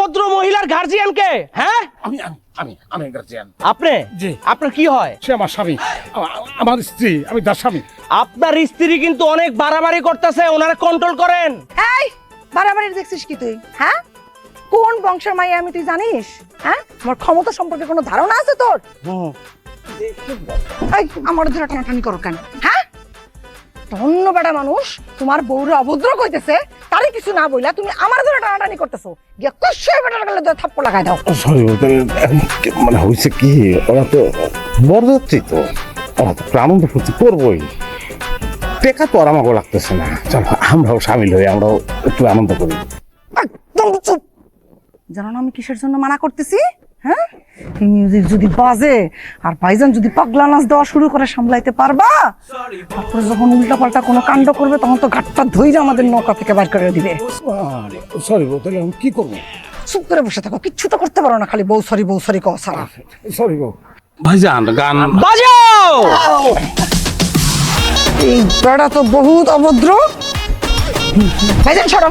অভদ্র মহিলার গার্জিয়ান কে? হ্যাঁ, আমি আমি আমি আমি গার্জিয়ান। আপনি? জি। আপনার কি হয়? সে আমার স্বামী, আমার স্ত্রী, আমি তার স্বামী। আপনার স্ত্রী কিন্তু অনেক বাড়াবাড়ি করতেছে, ওনারা কন্ট্রোল করেন। এই বাড়াবাড়ি দেখছিস কি তুই? হ্যাঁ, কোন বংশের মাইয়া আমি তুই জানিস? হ্যাঁ, আমার ক্ষমতা সম্পর্কে কোনো ধারণা আছে তোর? এই আমার ধরে টানাটানি করো কেন? হ্যাঁ, ধন্য বেটা মানুষ তোমার বউরে অভদ্র কইতেছে, তারই কিছু না বইলা তুমি আমার ধরে টানাটানি করতেছো। গিয়া কষে বেটার গেলে থাপ্পড় লাগাই দাও। সরি, মানে হয়েছে কি, ওরা তো বরযাত্রী, তো ওরা তো একটু আনন্দ ফুর্তি করবোই। টেকা তো আর আমাকে লাগতেছে না, চলো আমরাও সামিল হই, আমরাও একটু আনন্দ করি। একদম চুপ। জানো না আমি কিসের জন্য মানা করতেছি? হ্যাঁ, এই মিউজিক যদি বাজে আর ভাইজান যদি পাগলা নাচ দেওয়া শুরু করে সামলাইতে পারবা, তারপরে যখন উল্টাপাল্টা কোনো কাণ্ড করবে তখন তো ঘাটটা ধইরা আমাদের নৌকা থেকে বাইর করে দিবে। সরি বউ, তাহলে আমি কি করবো? চুপ করে বসে থাকো, কিচ্ছু তো করতে পারো না, খালি বউ সরি কও সারা। সরি বউ। ভাইজান গান বাজাও। এই বেড়া তো বহুত অভদ্র। ভাইজান সরো।